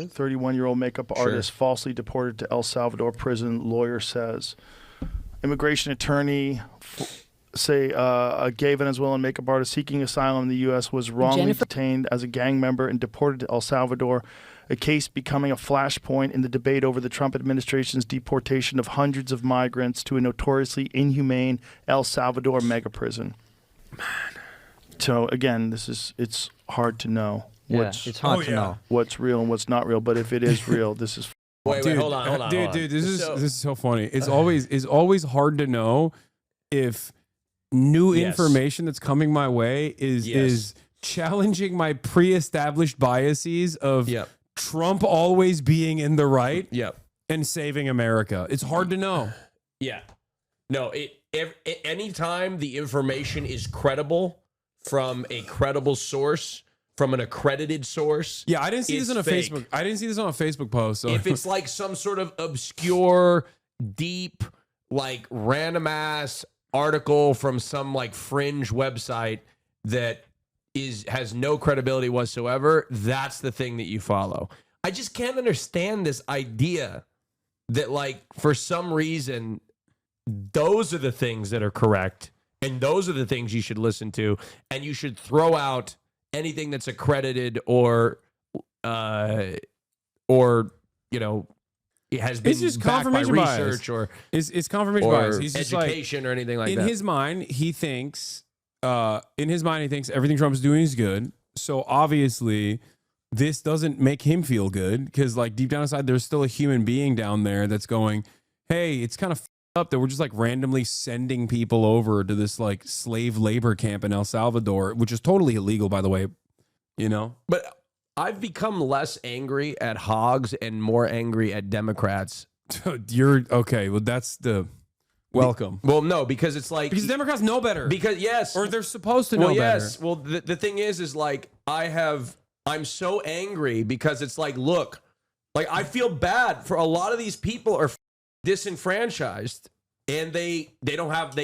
31-year-old makeup artist falsely deported to El Salvador prison, lawyer says. Immigration attorney say a gay Venezuelan makeup artist seeking asylum in the U.S. was wrongly detained as a gang member and deported to El Salvador, a case becoming a flashpoint in the debate over the Trump administration's deportation of hundreds of migrants to a notoriously inhumane El Salvador mega prison. Man. So, again, it's hard to know. It's hard to know what's real and what's not real. But if it is real, this is Wait, hold on. Dude, this is so funny. It's always hard to know if new information that's coming my way is challenging my pre-established biases of Trump always being in the right and saving America. It's hard to know. Yeah. No, anytime the information is credible from a credible source, from an accredited source. Yeah, I didn't see this on a Facebook. I didn't see this on a Facebook post. So. If it's like some sort of obscure, deep, like random ass article from some like fringe website that has no credibility whatsoever, that's the thing that you follow. I just can't understand this idea that like for some reason those are the things that are correct and those are the things you should listen to, and you should throw out anything that's accredited or it has been just backed by confirmation research bias. or it's confirmation bias. He's education or anything like that. In his mind, he thinks everything Trump's doing is good. So obviously, this doesn't make him feel good because, like, deep down inside, there's still a human being down there that's going, "Hey, it's kind of up that we're just like randomly sending people over to this like slave labor camp in El Salvador, which is totally illegal, by the way." You know, but I've become less angry at hogs and more angry at Democrats. You're okay. Well, that's the welcome. Well, no, because it's like because Democrats know better. Because or they're supposed to know better. Well, the thing is like I'm so angry because it's like, look, like I feel bad for a lot of these people are disenfranchised and they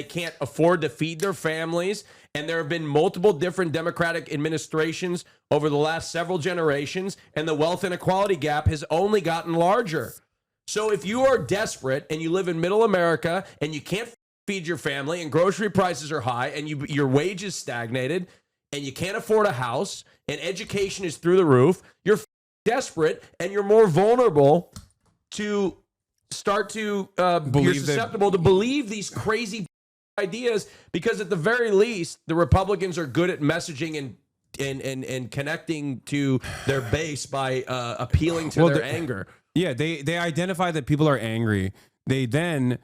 can't afford to feed their families. And there have been multiple different Democratic administrations over the last several generations, and the wealth inequality gap has only gotten larger. So if you are desperate and you live in middle America and you can't feed your family and grocery prices are high and your wages stagnated and you can't afford a house and education is through the roof, you're desperate and you're more vulnerable to start to you're susceptible to believe these crazy ideas, because at the very least the Republicans are good at messaging and connecting to their base by appealing to their anger. Yeah, they identify that people are angry. They then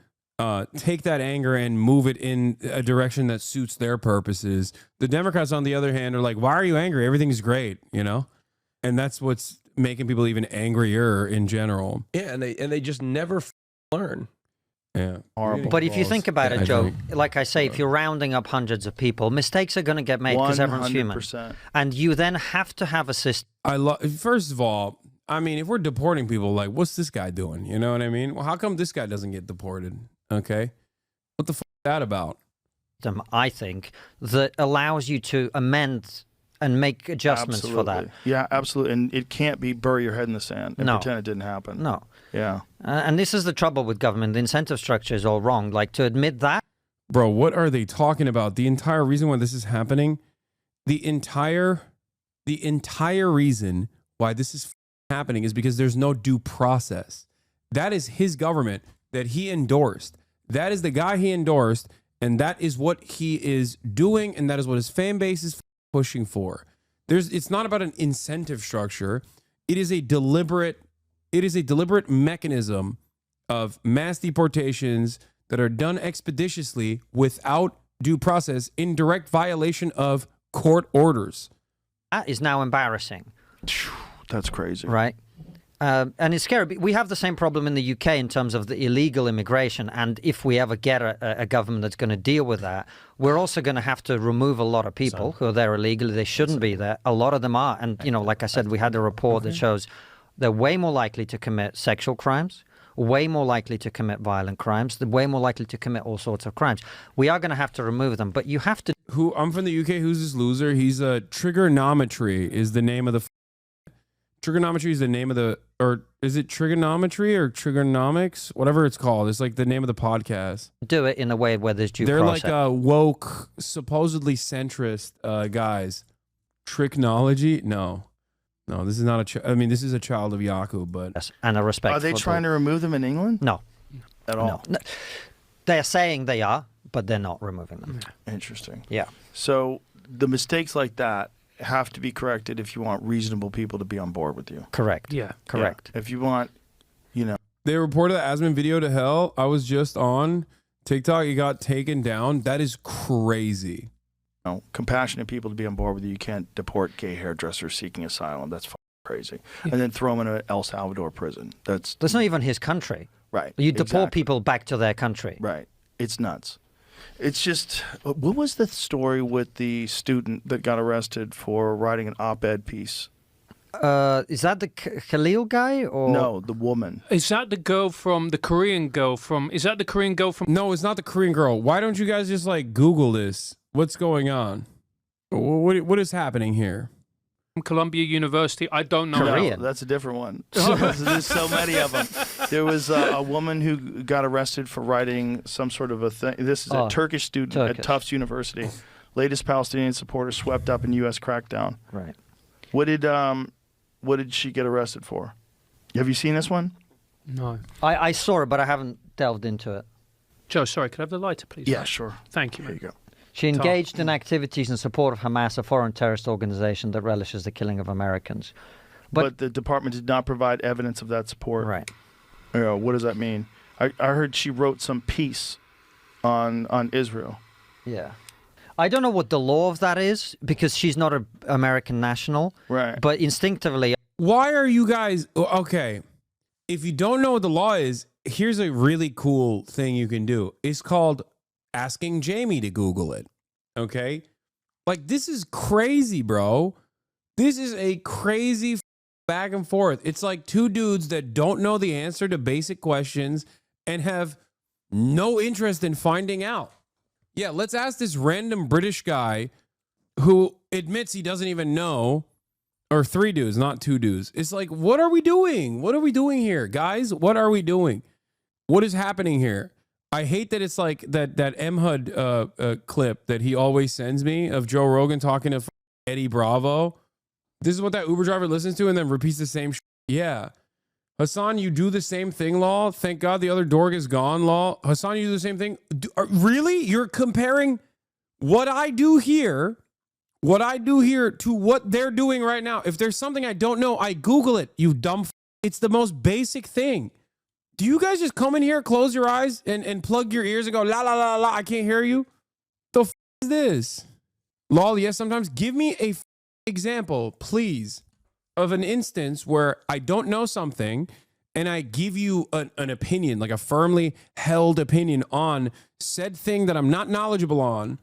take that anger and move it in a direction that suits their purposes. The Democrats, on the other hand, are like, "Why are you angry? Everything's great," you know? And that's what's making people even angrier in general. Yeah, and they just never learn. Yeah. Horrible. But if you think about it, Joe, like I say, if you're rounding up hundreds of people, mistakes are going to get made because everyone's human. And you then have to have a system. First of all, I mean, if we're deporting people, like, what's this guy doing? You know what I mean? Well, how come this guy doesn't get deported? Okay. What the f*** is that about? I think, that allows you to amend and make adjustments for that. Yeah, absolutely. And it can't be bury your head in the sand and pretend it didn't happen. No. Yeah. And this is the trouble with government. The incentive structure is all wrong. Like, to admit that. Bro, what are they talking about? The entire reason why this is happening, the entire reason why this is happening is because there's no due process. That is his government that he endorsed. That is the guy he endorsed, and that is what he is doing, and that is what his fan base is pushing for. It's not about an incentive structure. It is a deliberate mechanism of mass deportations that are done expeditiously without due process in direct violation of court orders. That is now embarrassing. That's crazy. Right? And it's scary. We have the same problem in the UK in terms of the illegal immigration. And if we ever get a government that's going to deal with that, we're also going to have to remove a lot of people who are there illegally. They shouldn't be there. A lot of them are. And, you know, like I said, we had a report that shows they're way more likely to commit sexual crimes, way more likely to commit violent crimes, they're way more likely to commit all sorts of crimes. We are going to have to remove them, but you have to... I'm from the UK. Who's this loser? He's a trigonometry is the name of the Trigonometry is the name of the, or is it trigonometry or trigonomics? Whatever it's called. It's like the name of the podcast. Do it in a way where there's due They're process. like woke, supposedly centrist guys. Tricknology? No, this is not a. I mean, this is a child of Yaku, but Yes, and a respect. Are they for trying to remove them in England? No, At all? no. They're saying they are, but they're not removing them. Interesting. Yeah. So the mistakes like that have to be corrected if you want reasonable people to be on board with you. Correct. Yeah. Correct. Yeah. If you want, you know, they reported the Asman video to hell. I was just on TikTok. It got taken down. That is crazy. compassionate people to be on board with you. You can't deport gay hairdressers seeking asylum. That's crazy. And then throw them in an El Salvador prison. That's not even his country. right. You deport exactly. people back to their country. Right. It's nuts. It's just, what was the story with the student that got arrested for writing an op-ed piece? Is that the Khalil guy or No, the woman. Is that the girl from the Korean girl from? Is that the Korean girl from? No, it's not the Korean girl. Why don't you guys just like Google this? What's going on? What is happening here? Columbia University. I don't know. Korean. No, that's a different one. There's so many of them. There was a woman who got arrested for writing some sort of a thing. This is a Turkish student at Tufts University. Latest Palestinian supporter swept up in U.S. crackdown. right? What did she get arrested for? Have you seen this one? No. I saw it, but I haven't delved into it. Joe, sorry, could I have the lighter, please? Yeah, sure. Thank you, There man. you go. She engaged in activities in support of Hamas, a foreign terrorist organization that relishes the killing of Americans. But the department did not provide evidence of that support. Right. What does that mean? I heard she wrote some piece on Israel. Yeah. I don't know what the law of that is because she's not an American national. Right. But instinctively, Why are you guys okay? If you don't know what the law is, here's a really cool thing you can do. It's called asking Jamie to Google it. Okay? Like, this is crazy, bro. This is a crazy back and forth. It's like two dudes that don't know the answer to basic questions and have no interest in finding out. Yeah, let's ask this random British guy who admits he doesn't even know, or three dudes, not two dudes. It's like, what are we doing? What are we doing here, guys? What are we doing? What is happening here? I hate that it's like that MHUD clip that he always sends me of Joe Rogan talking to Eddie Bravo. This is what that Uber driver listens to and then repeats the same shit. Yeah. Hasan, you do the same thing, law. Thank God the other dork is gone, law. Hasan, you do the same thing. Really? You're comparing what I do here to what they're doing right now. If there's something I don't know, I Google it, you dumb It's the most basic thing. Do you guys just come in here, close your eyes, and plug your ears and go, la, la, la, la, I can't hear you? The is this? Lol, yes, sometimes. Give me a example, please, of an instance where I don't know something and I give you an opinion, like a firmly held opinion on said thing that I'm not knowledgeable on.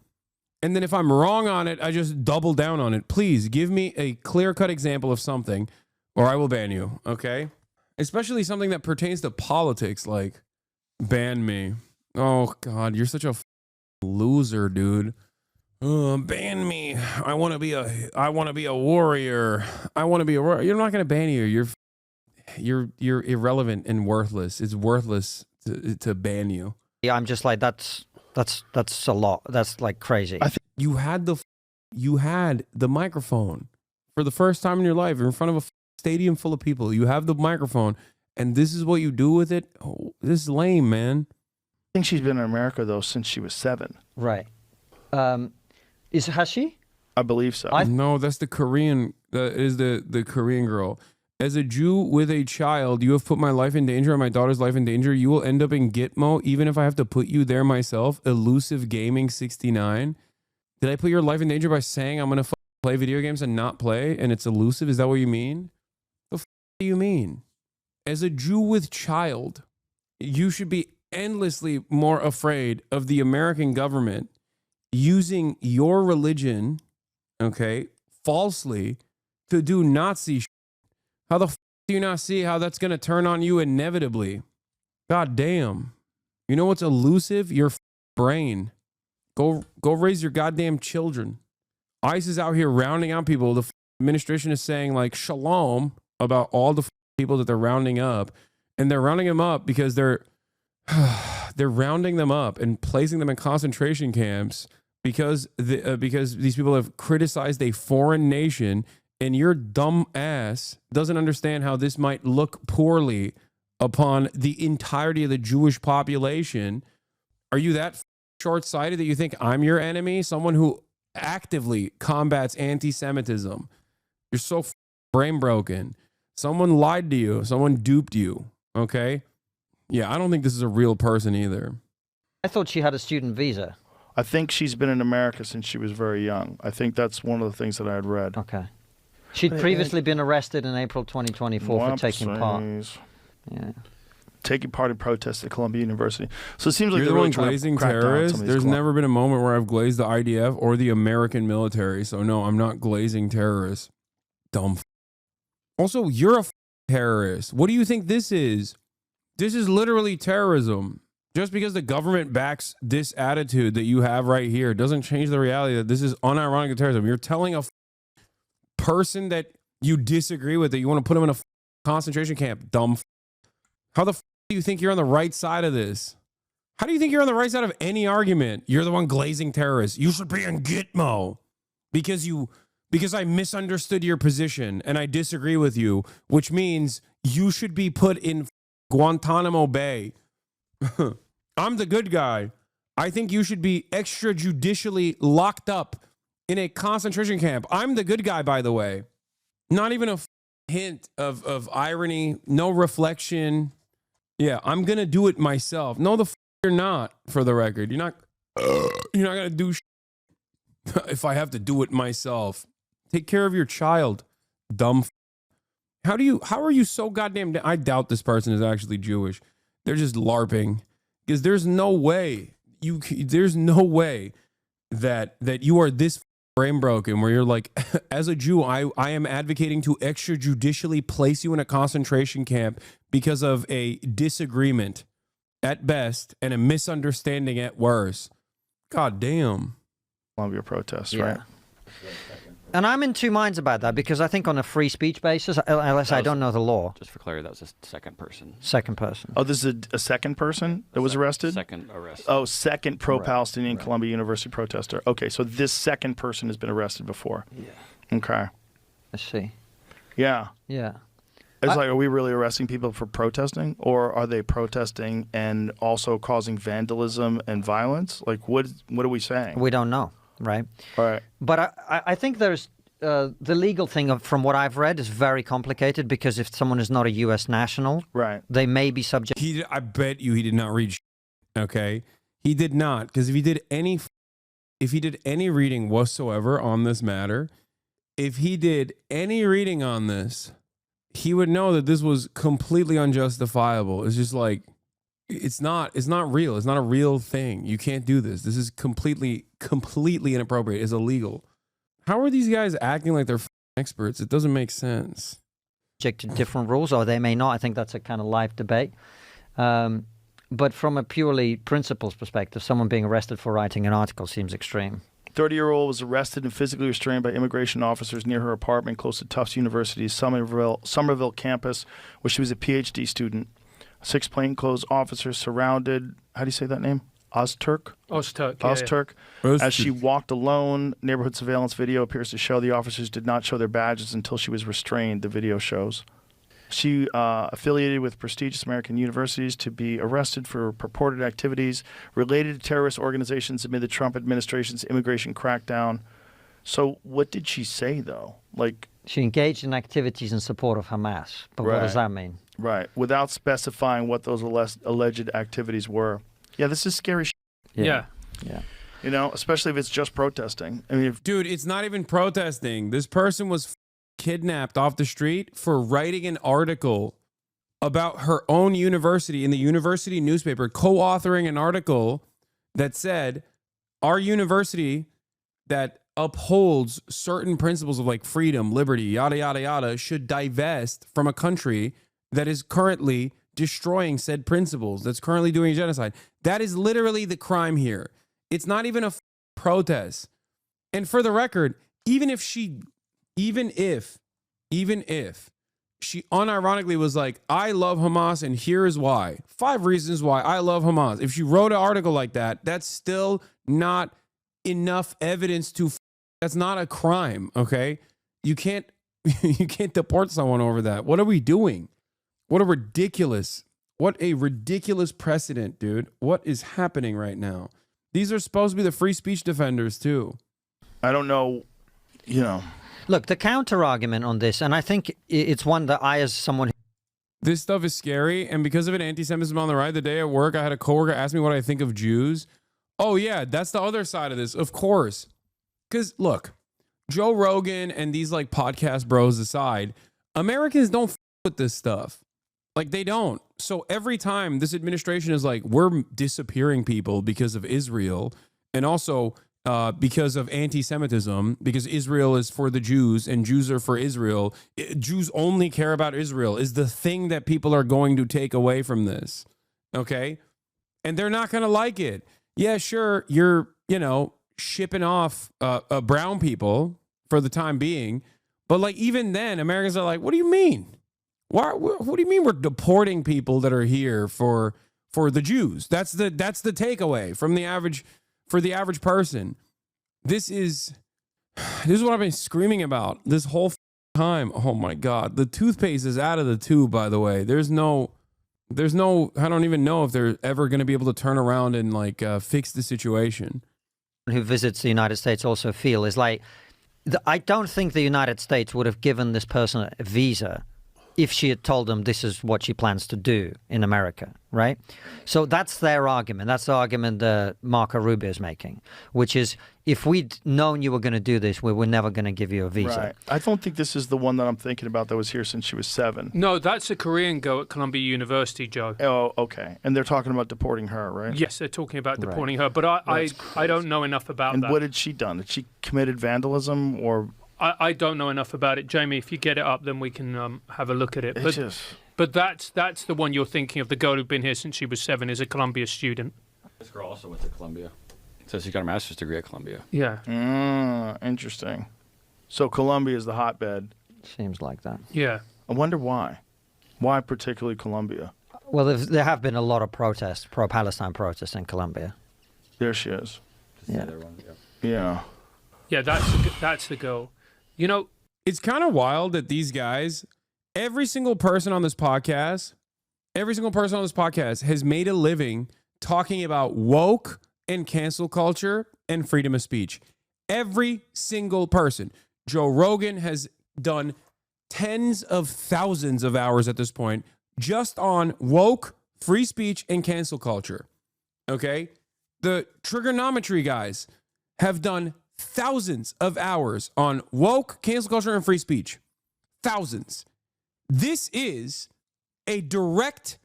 And then if I'm wrong on it, I just double down on it. Please give me a clear-cut example of something or I will ban you, okay? Especially something that pertains to politics, like ban me. Oh, God, you're such a loser, dude. Ban me. I want to be a warrior. I want to be a warrior. You're not going to ban you. You're irrelevant and worthless. It's worthless to ban you. yeah, I'm just like, that's a lot. That's like crazy. You had the microphone for the first time in your life. You're in front of a stadium full of people. You have the microphone, and this is what you do with it. Oh, this is lame, man. I think she's been in America, though, since she was 7. Right. Has she? I believe so. No, that's the Korean. That is the Korean girl. As a Jew with a child, you have put my life in danger and my daughter's life in danger. You will end up in Gitmo, even if I have to put you there myself. Elusive Gaming 69. Did I put your life in danger by saying I'm gonna play video games and not play, and it's elusive? Is that what you mean? The do you mean? As a Jew with child, you should be endlessly more afraid of the American government using your religion, okay, falsely to do Nazi shit. How the do you not see how that's going to turn on you inevitably? God damn. You know what's elusive? Your brain. Go raise your goddamn children. ICE is out here rounding out people. The administration is saying like, shalom. about all the people that they're rounding up, and they're rounding them up because they're rounding them up and placing them in concentration camps because these people have criticized a foreign nation, and your dumb ass doesn't understand how this might look poorly upon the entirety of the Jewish population. Are you that short-sighted that you think I'm your enemy? Someone who actively combats anti-Semitism. You're so brain broken. Someone lied to you. Someone duped you. Okay? Yeah, I don't think this is a real person either. I thought she had a student visa. I think she's been in America since she was very young. I think that's one of the things that I had read. Okay. She'd previously been arrested in April 2024 for taking part. Yeah. Taking part in protests at Columbia University. So it seems like You're they're the really one trying glazing to crack down on terrorists. some of these There's never been a moment where I've glazed the IDF or the American military. So no, I'm not glazing terrorists. Dumb. Also, you're a terrorist. What do you think this is? This is literally terrorism. Just because the government backs this attitude that you have right here doesn't change the reality that this is unironically terrorism. You're telling a person that you disagree with that you want to put them in a concentration camp. Dumb. How the do you think you're on the right side of this? How do you think you're on the right side of any argument? You're the one glazing terrorists. You should be in Gitmo because I misunderstood your position and I disagree with you, which means you should be put in Guantanamo Bay. I'm the good guy. I think you should be extrajudicially locked up in a concentration camp. I'm the good guy, by the way. Not even a hint of irony, no reflection. Yeah, I'm going to do it myself. No, you're not, for the record. You're not going to do if I have to do it myself. Take care of your child, dumb. How are you so goddamn... I doubt this person is actually Jewish. They're just LARPing. Because there's no way that you are this brain broken where you're like, as a Jew, I am advocating to extrajudicially place you in a concentration camp because of a disagreement at best and a misunderstanding at worst. God damn. Columbia protests, Yeah. right? And I'm in two minds about that because I think on a free speech basis, unless I don't know the law. Just for clarity, that was a second person. Second person. Oh, this is a second person that was arrested? Second arrest. Oh, second pro-Palestinian Columbia University protester. Okay, so this second person has been arrested before. Yeah. Okay. I see. Yeah. Yeah. It's like, are we really arresting people for protesting? Or are they protesting and also causing vandalism and violence? Like, what are we saying? We don't know, right? All right. But I think there's the legal thing from what I've read is very complicated because if someone is not a U.S. national, Right. they may be subject. I bet you he did not read. Okay, he did not, because if he did any reading whatsoever on this matter, if he did any reading on this, he would know that this was completely unjustifiable. It's just like it's not real. It's not a real thing. You can't do this. This is completely inappropriate. It's illegal. How are these guys acting like they're experts? It doesn't make sense. Subject to different rules, or they may not. I think that's a kind of live debate. But from a purely principles perspective, someone being arrested for writing an article seems extreme. 30-year-old was arrested and physically restrained by immigration officers near her apartment close to Tufts University's Somerville campus, where she was a PhD student. 6 plainclothes officers surrounded, how do you say that name? Ozturk? Ozturk. As she walked alone. Neighborhood surveillance video appears to show the officers did not show their badges until she was restrained, the video shows. She affiliated with prestigious American universities to be arrested for purported activities related to terrorist organizations amid the Trump administration's immigration crackdown. So what did she say, though? Like, she engaged in activities in support of Hamas. But what does that mean? Right. Without specifying what those alleged activities were. Yeah, this is scary shit. Yeah. You know, especially if it's just protesting. I mean, Dude, it's not even protesting. This person was kidnapped off the street for writing an article about her own university in the university newspaper, co-authoring an article that said our university that upholds certain principles of like freedom, liberty, yada, yada, yada, should divest from a country that is currently destroying said principles, that's currently doing genocide. That is literally the crime here. It's not even a protest. And for the record, even if she unironically was like, I love Hamas and here's why. 5 reasons why I love Hamas. If she wrote an article like that, that's still not enough evidence to, that's not a crime, okay? You can't deport someone over that. What are we doing? What a ridiculous precedent, dude. What is happening right now? These are supposed to be the free speech defenders too. I don't know, Look, the counter argument on this, and I think it's one that I, as someone This stuff is scary, and because of an anti-Semitism on the right, the day at work, I had a coworker ask me what I think of Jews. Oh yeah, that's the other side of this, of course. Because look, Joe Rogan and these like podcast bros aside, Americans don't with this stuff. Like they don't. So every time this administration is like, we're disappearing people because of Israel, and also because of anti-Semitism, because Israel is for the Jews and Jews are for Israel. Jews only care about Israel is the thing that people are going to take away from this. Okay? And they're not going to like it. Yeah, sure, you're, shipping off brown people for the time being. But like even then, Americans are like, what do you mean? What do you mean we're deporting people that are here for the Jews? That's the takeaway from the average person. This is what I've been screaming about this whole time. Oh my God. The toothpaste is out of the tube, by the way. There's no, I don't even know if they're ever going to be able to turn around and like fix the situation. who visits the United States also feel is like, I don't think the United States would have given this person a visa if she had told them this is what she plans to do in America, right? So that's their argument. That's the argument that Marco Rubio is making, which is if we'd known you were going to do this, we were never going to give you a visa. Right. I don't think this is the one that I'm thinking about that was here since she was 7. No, that's a Korean girl at Columbia University, Joe. Oh, okay. And they're talking about deporting her, right? Yes, they're talking about deporting her, but I don't know enough about and that. what had she done? Had she committed vandalism or... I don't know enough about it. Jamie, if you get it up, then we can have a look at it. But that's the one you're thinking of. The girl who's been here since she was 7 is a Columbia student. This girl also went to Columbia. So she got a master's degree at Columbia. Yeah. Interesting. So Columbia is the hotbed. Seems like that. Yeah. I wonder why. Why particularly Columbia? Well, there have been a lot of protests, pro-Palestine protests in Colombia. There she is. Yeah. Yeah. Yeah, that's the girl. You know, it's kind of wild that these guys, every single person on this podcast has made a living talking about woke and cancel culture and freedom of speech. Every single person. Joe Rogan has done tens of thousands of hours at this point just on woke, free speech, and cancel culture. Okay? The trigonometry guys have done thousands of hours on woke, cancel culture, and free speech. Thousands. This is a direct,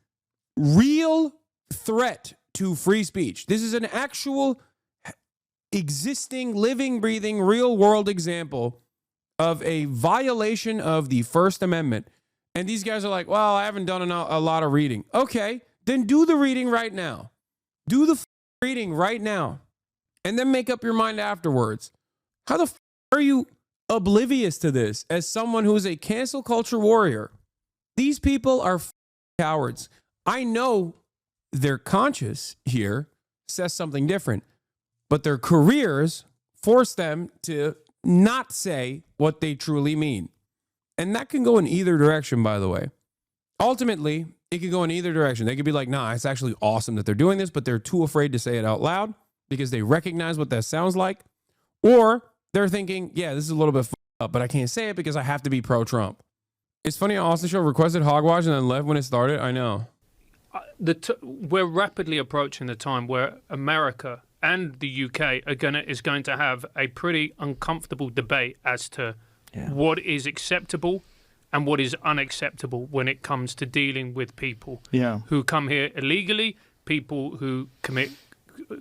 real threat to free speech. This is an actual existing, living, breathing, real world example of a violation of the First Amendment. And these guys are like, well, I haven't done a lot of reading. Okay, then do the reading right now. Do the reading right now. And then make up your mind afterwards. How the are you oblivious to this as someone who is a cancel culture warrior? These people are cowards. I know their conscience here says something different, but their careers force them to not say what they truly mean. And that can go in either direction, by the way. Ultimately, it can go in either direction. They could be like, nah, it's actually awesome that they're doing this, but they're too afraid to say it out loud because they recognize what that sounds like. Or they're thinking, yeah, this is a little bit up, but I can't say it because I have to be pro-Trump. It's funny how Austin Show requested hogwash and then left when it started. I know. We're rapidly approaching the time where America and the UK is going to have a pretty uncomfortable debate as to what is acceptable and what is unacceptable when it comes to dealing with people who come here illegally, people who commit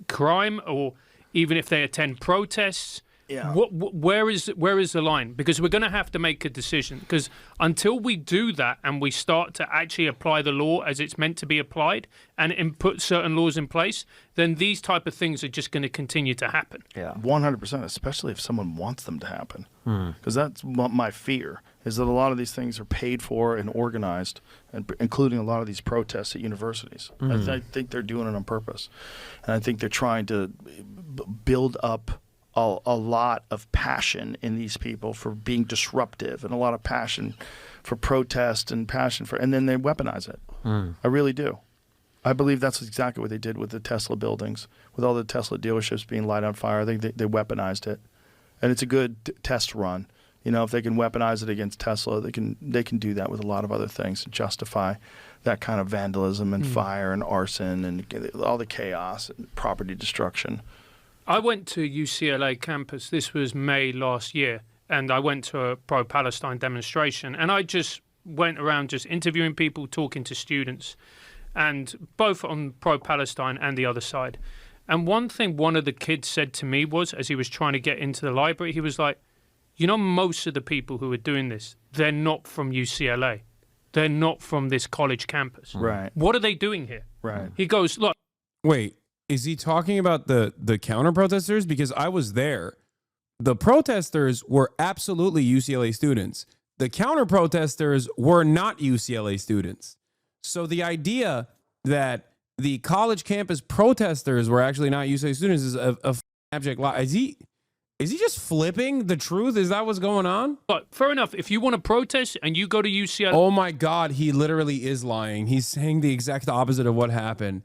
crime, or even if they attend protests. Yeah. Where is the line? Because we're going to have to make a decision. Because until we do that and we start to actually apply the law as it's meant to be applied and put certain laws in place, then these type of things are just going to continue to happen. Yeah. 100%, especially if someone wants them to happen. Because that's what my fear is, that a lot of these things are paid for and organized, and including a lot of these protests at universities. I think they're doing it on purpose. And I think they're trying to build up a lot of passion in these people for being disruptive, and a lot of passion for protest and passion for, and then they weaponize it. I really do. I believe that's exactly what they did with the Tesla buildings, with all the Tesla dealerships being light on fire. I think they weaponized it, and it's a good test run. You know, if they can weaponize it against Tesla, they can do that with a lot of other things to justify that kind of vandalism and fire and arson and all the chaos and property destruction. I went to UCLA campus. This was May last year, and I went to a pro-Palestine demonstration, and I just went around just interviewing people, talking to students, and both on pro-Palestine and the other side. And one thing one of the kids said to me was, as he was trying to get into the library, he was like, you know, most of the people who are doing this, they're not from UCLA. They're not from this college campus. Right. What are they doing here? Right. He goes, look. Wait, is he talking about the counter protesters? Because I was there. The protesters were absolutely UCLA students. The counter protesters were not UCLA students. So the idea that the college campus protesters were actually not UCLA students is a abject lie. Is he just flipping the truth? Is that what's going on? But fair enough. If you want to protest and you go to UCLA. Oh my God, he literally is lying. He's saying the exact opposite of what happened.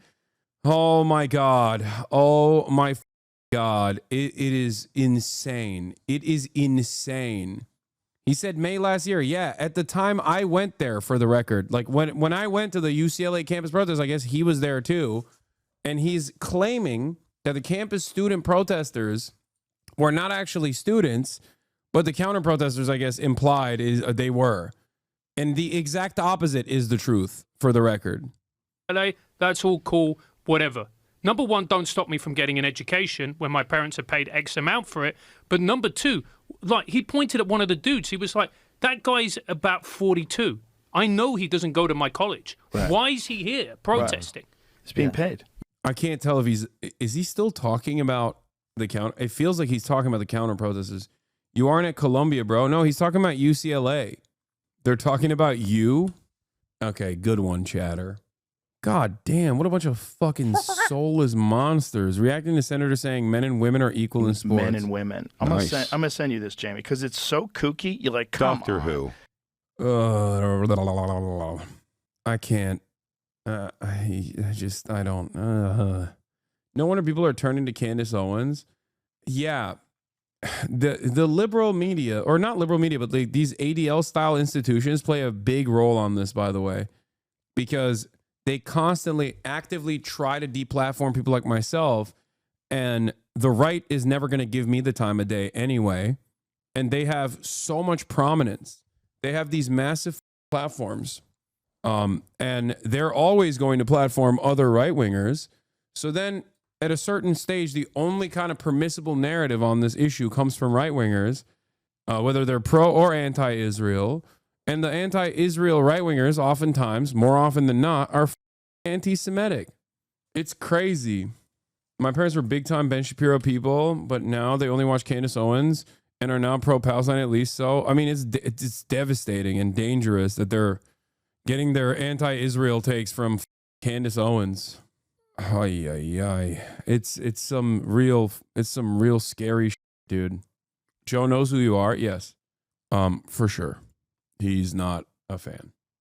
Oh my God. Oh my God. It is insane. It is insane. He said May last year. Yeah, at the time I went there, for the record. Like when I went to the UCLA campus protest, I guess he was there too. And he's claiming that the campus student protesters were not actually students, but the counter protesters, I guess, implied is they were. And the exact opposite is the truth, for the record. That's all cool, whatever. Number one, don't stop me from getting an education when my parents have paid X amount for it. But number two, like, he pointed at one of the dudes. He was like, that guy's about 42. I know he doesn't go to my college. Right. Why is he here protesting? It's being paid. I can't tell if is he still talking about the counter? It feels like he's talking about the counter protesters. You aren't at Columbia, bro. No, he's talking about UCLA. They're talking about you. Okay, good one, chatter. God damn, what a bunch of fucking soulless monsters reacting to Senator saying men and women are equal in sports. Men and women. I'm gonna send you this, Jamie, because it's so kooky. You're like, come Doctor on. Who? I can't. I don't. No wonder people are turning to Candace Owens. Yeah. The liberal media, or not liberal media, but these ADL style institutions play a big role on this, by the way, because they constantly actively try to deplatform people like myself, and the right is never going to give me the time of day anyway. And they have so much prominence. They have these massive platforms, and they're always going to platform other right-wingers. So then at a certain stage, the only kind of permissible narrative on this issue comes from right-wingers, whether they're pro or anti-Israel. And the anti-Israel right-wingers oftentimes, more often than not, are anti-Semitic. It's crazy. My parents were big-time Ben Shapiro people, but now they only watch Candace Owens and are now pro-Palestine, at least so. I mean, it's devastating and dangerous that they're getting their anti-Israel takes from Candace Owens. Ay, ay, ay. It's some real scary shit, dude. Joe knows who you are. Yes. For sure. He's not a fan.